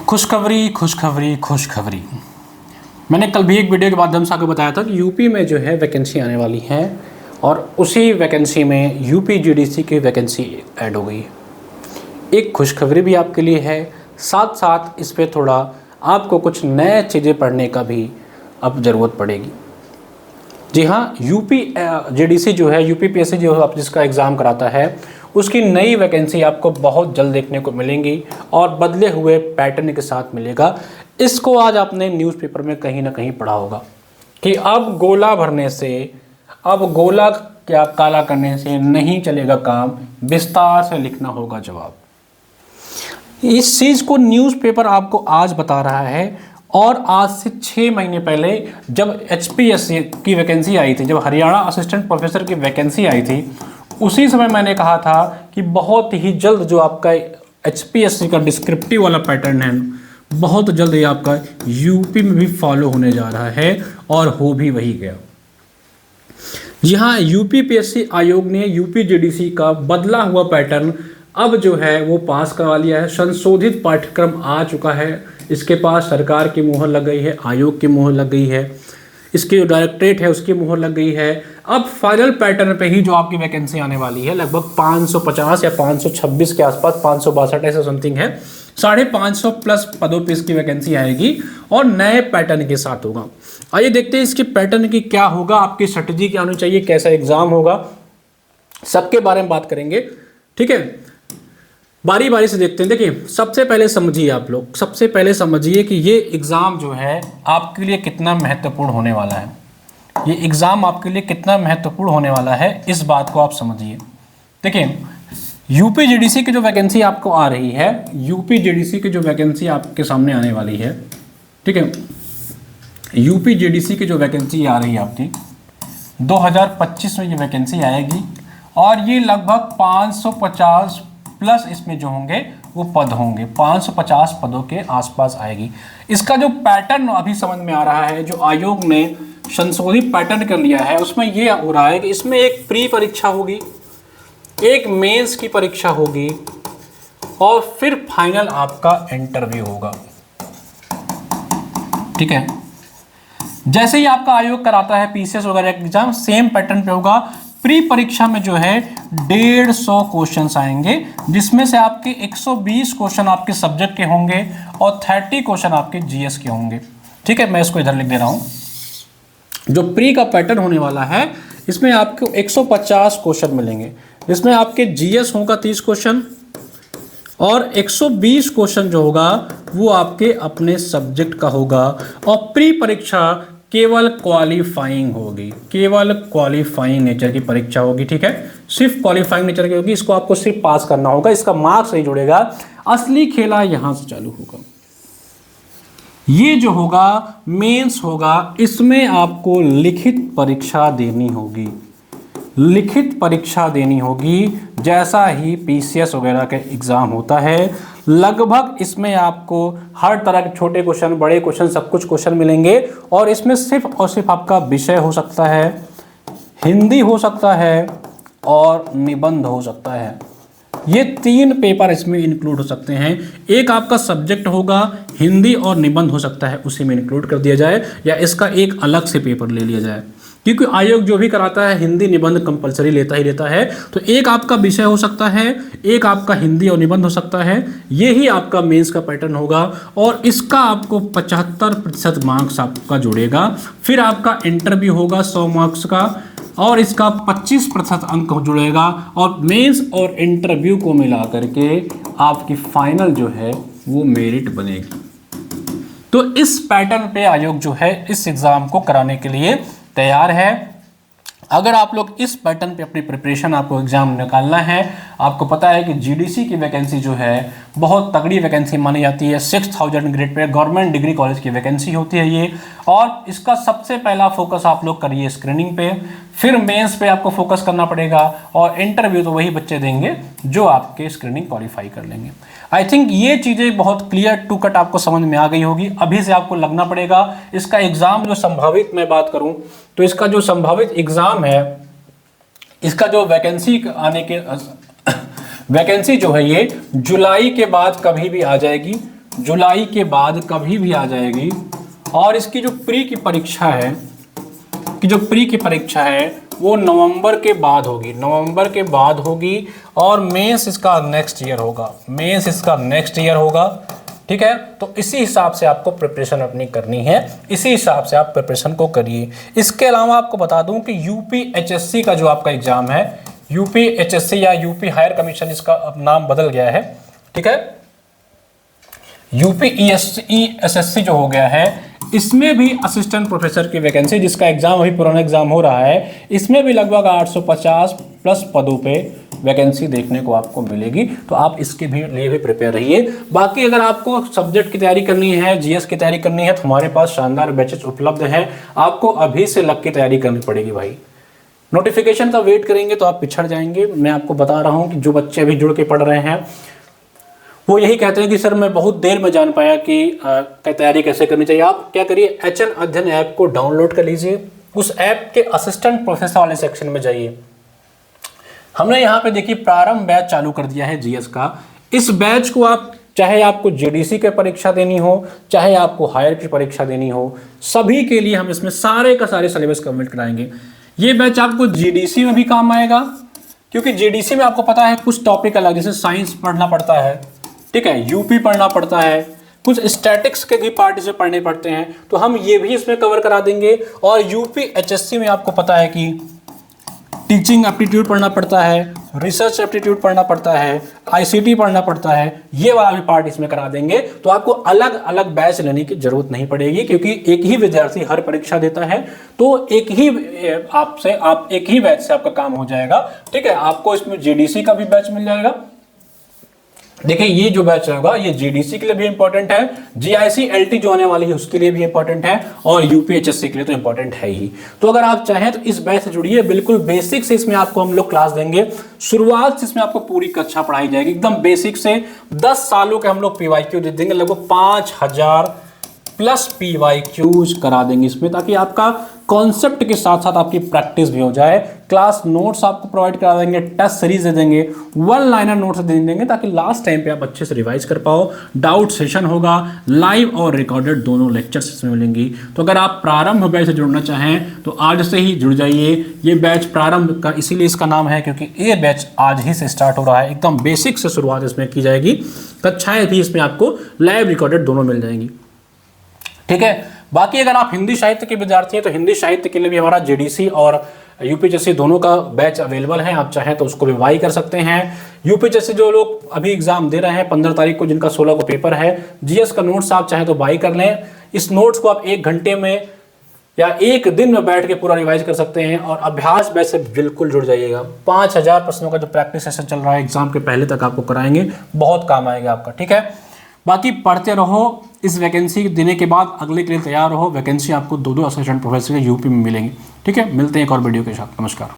खुशखबरी खुशखबरी खुशखबरी। मैंने कल भी एक वीडियो के माध्यम से आपको बताया था कि यूपी में जो है वैकेंसी आने वाली है और उसी वैकेंसी में यूपी जीडीसी की वैकेंसी ऐड हो गई है। एक खुशखबरी भी आपके लिए है, साथ साथ इस पर थोड़ा आपको कुछ नए चीज़ें पढ़ने का भी अब ज़रूरत पड़ेगी। जी हाँ, यूपी जीडीसी जो है, यूपीपीएससी जो आप जिसका एग्ज़ाम कराता है, उसकी नई वैकेंसी आपको बहुत जल्द देखने को मिलेंगी और बदले हुए पैटर्न के साथ मिलेगा। इसको आज आपने न्यूज़पेपर में कहीं ना कहीं पढ़ा होगा कि अब गोला भरने से, अब गोला क्या काला करने से नहीं चलेगा काम, विस्तार से लिखना होगा जवाब। इस चीज़ को न्यूज़पेपर आपको आज बता रहा है। और आज से 6 महीने पहले जब एचपीएससी की वैकेंसी आई थी, जब हरियाणा असिस्टेंट प्रोफेसर की वैकेंसी आई थी, उसी समय मैंने कहा था कि बहुत ही जल्द जो आपका एचपीएससी का डिस्क्रिप्टिव वाला पैटर्न है, बहुत जल्द ये आपका यूपी में भी फॉलो होने जा रहा है और हो भी वही गया। जी हाँ, यूपीपीएससी आयोग ने यूपी जीडीसी का बदला हुआ पैटर्न अब जो है वो पास करवा लिया है। संशोधित पाठ्यक्रम आ चुका है, इसके पास सरकार की मोहर लग गई है, आयोग की मोहर लग गई है, इसके जो डायरेक्टरेट है उसकी मोहर लग गई है। अब फाइनल पैटर्न पे ही जो आपकी वैकेंसी आने वाली है, लगभग 550 या 526 के आसपास, 562 ऐसा समथिंग है, 550 प्लस पदों पे इसकी वैकेंसी आएगी और नए पैटर्न के साथ होगा। आइए देखते हैं इसके पैटर्न की क्या होगा, आपकी स्ट्रेटजी क्या होनी चाहिए, कैसा एग्जाम होगा, सबके बारे में बात करेंगे। ठीक है, बारी बारी से देखते हैं। देखिए, सबसे पहले समझिए, आप लोग सबसे पहले समझिए कि ये एग्ज़ाम जो है आपके लिए कितना महत्वपूर्ण होने वाला है। ये एग्ज़ाम आपके लिए कितना महत्वपूर्ण होने वाला है, इस बात को आप समझिए। देखिए, यूपी जीडीसी की जो वैकेंसी आपको आ रही है, यूपी जीडीसी की जो वैकेंसी आपके सामने आने वाली है, ठीक है, यूपी जीडीसी की जो वैकेंसी आ रही है आपकी 2025 में ये वैकेंसी आएगी और ये लगभग 550 प्लस इसमें जो होंगे वो पद होंगे, 550 पदों के आसपास आएगी। इसका जो पैटर्न अभी समझ में आ रहा है, जो आयोग ने संशोधित पैटर्न कर लिया है, उसमें ये हो रहा है कि इसमें एक प्री परीक्षा होगी, एक मेंस की परीक्षा होगी और फिर फाइनल आपका इंटरव्यू होगा। ठीक है, जैसे ही आपका आयोग कराता है पीसीएस वगैरह एग्जाम, सेम पैटर्न पे होगा। प्री परीक्षा में जो है 150 क्वेश्चंस आएंगे, जिसमें से आपके 120 क्वेश्चन आपके सब्जेक्ट के होंगे और 30 क्वेश्चन आपके जीएस के होंगे। ठीक है, मैं इसको इधर लिख दे रहा हूं। जो प्री का पैटर्न होने वाला है, इसमें आपको 150 क्वेश्चन मिलेंगे, जिसमें आपके जीएस होगा 30 क्वेश्चन और 120 क्वेश्चन जो होगा वो आपके अपने सब्जेक्ट का होगा। और प्री परीक्षा केवल क्वालिफाइंग होगी, केवल क्वालिफाइंग नेचर की परीक्षा होगी। ठीक है, सिर्फ क्वालिफाइंग नेचर की होगी, इसको आपको सिर्फ पास करना होगा, इसका मार्क्स नहीं जुड़ेगा। असली खेला यहां से चालू होगा। ये जो होगा मेंस होगा, इसमें आपको लिखित परीक्षा देनी होगी, लिखित परीक्षा देनी होगी, जैसा ही पीसीएस वगैरह का एग्जाम होता है। लगभग इसमें आपको हर तरह के छोटे क्वेश्चन, बड़े क्वेश्चन, सब कुछ क्वेश्चन मिलेंगे और इसमें सिर्फ और सिर्फ आपका विषय हो सकता है, हिंदी हो सकता है और निबंध हो सकता है। ये 3 पेपर इसमें इंक्लूड हो सकते हैं। एक आपका सब्जेक्ट होगा, हिंदी और निबंध हो सकता है, उसी में इंक्लूड कर दिया जाए या इसका एक अलग से पेपर ले लिया जाए, क्योंकि आयोग जो भी कराता है हिंदी निबंध कंपलसरी लेता ही लेता है। तो एक आपका विषय हो सकता है, एक आपका हिंदी और निबंध हो सकता है, ये ही आपका मेंस का पैटर्न होगा और इसका आपको 75% मार्क्स आपका जुड़ेगा। फिर आपका इंटरव्यू होगा 100 मार्क्स का और इसका 25% अंक जुड़ेगा और मेंस और इंटरव्यू को मिला करके आपकी फाइनल जो है वो मेरिट बनेगी। तो इस पैटर्न पे आयोग जो है इस एग्ज़ाम को कराने के लिए तैयार है। अगर आप लोग इस पैटर्न पे अपनी प्रिपरेशन, आपको एग्जाम निकालना है, आपको पता है कि जीडीसी की वैकेंसी जो है बहुत तगड़ी वैकेंसी मानी जाती है, 6000 grade pay government degree college की वैकेंसी होती है ये। और इसका सबसे पहला फोकस आप लोग करिए स्क्रीनिंग पे, फिर मेंस पे आपको फोकस करना पड़ेगा और इंटरव्यू तो वही बच्चे देंगे जो आपके स्क्रीनिंग क्वालिफाई कर लेंगे। आई थिंक ये चीज़ें बहुत क्लियर टू कट आपको समझ में आ गई होगी। अभी से आपको लगना पड़ेगा। इसका एग्ज़ाम जो संभावित मैं बात करूं तो इसका जो संभावित एग्ज़ाम है, इसका जो वैकेंसी आने के वैकेंसी जो है ये जुलाई के बाद कभी भी आ जाएगी। जुलाई के बाद कभी भी आ जाएगी। और इसकी जो प्री की परीक्षा है, वो नवंबर के बाद होगी, और मेंस इसका नेक्स्ट ईयर होगा। ठीक है, तो इसी हिसाब से आपको प्रिपरेशन अपनी करनी है, इसी हिसाब से आप प्रिपरेशन को करिए। इसके अलावा आपको बता दूं कि यूपीएचएससी का जो आपका एग्जाम है, यूपीएचएससी या यूपी हायर कमीशन, इसका अब नाम बदल गया है। ठीक है, यूपीएसएससी जो हो गया है, इसमें भी असिस्टेंट प्रोफेसर की वैकेंसी, जिसका एग्जाम अभी पुराना एग्जाम हो रहा है, इसमें भी लगभग 850 प्लस पदों पे वैकेंसी देखने को आपको मिलेगी। तो आप इसके लिए भी प्रिपेयर रहिए। बाकी अगर आपको सब्जेक्ट की तैयारी करनी है, जीएस की तैयारी करनी है, तो हमारे पास शानदार बैचेस उपलब्ध है। आपको अभी से लग की तैयारी करनी पड़ेगी भाई। नोटिफिकेशन का वेट करेंगे तो आप पिछड़ जाएंगे। मैं आपको बता रहा हूँ कि जो बच्चे अभी जुड़ के पढ़ रहे हैं वो यही कहते हैं कि सर मैं बहुत देर में जान पाया कि तैयारी कैसे करनी चाहिए। आप क्या करिए, एचएन अध्ययन ऐप को डाउनलोड कर लीजिए। उस ऐप के असिस्टेंट प्रोफेसर वाले सेक्शन में जाइए। हमने यहाँ पे देखिए प्रारंभ बैच चालू कर दिया है जीएस का। इस बैच को आप, चाहे आपको जीडीसी की परीक्षा देनी हो, चाहे आपको हायर की परीक्षा देनी हो, सभी के लिए हम इसमें सारे का सारे सिलेबस कंप्लीट कराएंगे। ये बैच आपको जीडीसी में भी काम आएगा, क्योंकि जीडीसी में आपको पता है कुछ टॉपिक अलग, जैसे साइंस पढ़ना पड़ता है, ठीक है, यूपी पढ़ना पड़ता है, कुछ स्टैटिक्स के भी पार्ट इसे पढ़ने पड़ते हैं, तो हम ये भी इसमें कवर करा देंगे। और यूपीएचएससी में आपको पता है कि टीचिंग एप्टीट्यूड पढ़ना पड़ता है, रिसर्च एप्टीट्यूड पढ़ना पड़ता है, आईसीटी पढ़ना पड़ता है, ये वाला भी पार्ट इसमें करा देंगे। तो आपको अलग अलग बैच लेने की जरूरत नहीं पड़ेगी, क्योंकि एक ही विद्यार्थी हर परीक्षा देता है, तो एक ही बैच से आपका काम हो जाएगा। ठीक है, आपको इसमें जीडीसी का भी बैच मिल जाएगा। देखिए ये जो बैच होगा ये जीडीसी के लिए भी इंपॉर्टेंट है, जीआईसी एलटी जो आने वाली है उसके लिए भी इंपॉर्टेंट है, और यूपीएचएससी के लिए तो इंपॉर्टेंट है ही। तो अगर आप चाहें तो इस बैच से जुड़िए। बिल्कुल बेसिक से इसमें आपको हम लोग क्लास देंगे। शुरुआत से इसमें आपको पूरी कक्षा पढ़ाई जाएगी, एकदम बेसिक से। 10 सालों के हम लोग पीवाईक्यू दे देंगे, लगभग 5000 प्लस पीवाईक्यूज करा देंगे इसमें, ताकि आपका कॉन्सेप्ट के साथ साथ आपकी प्रैक्टिस भी हो जाए। क्लास नोट्स आपको प्रोवाइड करा देंगे, टेस्ट सीरीज दे देंगे, 1 लाइनर नोट्स दे देंगे, ताकि लास्ट टाइम पे आप अच्छे से रिवाइज कर पाओ। डाउट सेशन होगा, लाइव और रिकॉर्डेड दोनों लेक्चर्स इसमें मिलेंगी। तो अगर आप प्रारंभ बैच से जुड़ना चाहें तो आज से ही जुड़ जाइए। ये बैच प्रारंभ का इसीलिए इसका नाम है क्योंकि ये बैच आज ही से स्टार्ट हो रहा है। एकदम बेसिक से शुरुआत इसमें की जाएगी, कक्षाएं भी इसमें आपको लाइव रिकॉर्डेड दोनों मिल जाएंगी। ठीक है, बाकी अगर आप हिंदी साहित्य के विद्यार्थी हैं तो हिंदी साहित्य के लिए भी हमारा जीडीसी और यूपीएचएससी दोनों का बैच अवेलेबल है। आप चाहें तो उसको भी बाई कर सकते हैं। यूपीएचएससी जो लोग अभी एग्जाम दे रहे हैं 15 तारीख को, जिनका 16 को पेपर है, जीएस का नोट्स आप चाहें तो बाई कर लें। इस नोट्स को आप 1 घंटे में या 1 दिन में बैठ के पूरा रिवाइज कर सकते हैं। और अभ्यास बैच से बिल्कुल जुड़ जाइएगा। 5000 प्रश्नों का जो प्रैक्टिस सेशन चल रहा है एग्जाम के पहले तक आपको कराएंगे, बहुत काम आएगा आपका। ठीक है, बाकी पढ़ते रहो। इस वैकेंसी देने के बाद अगले के लिए तैयार रहो। वैकेंसी आपको 2-2 असिस्टेंट प्रोफेसर के यूपी में मिलेंगी। ठीक है, मिलते हैं एक और वीडियो के साथ। नमस्कार।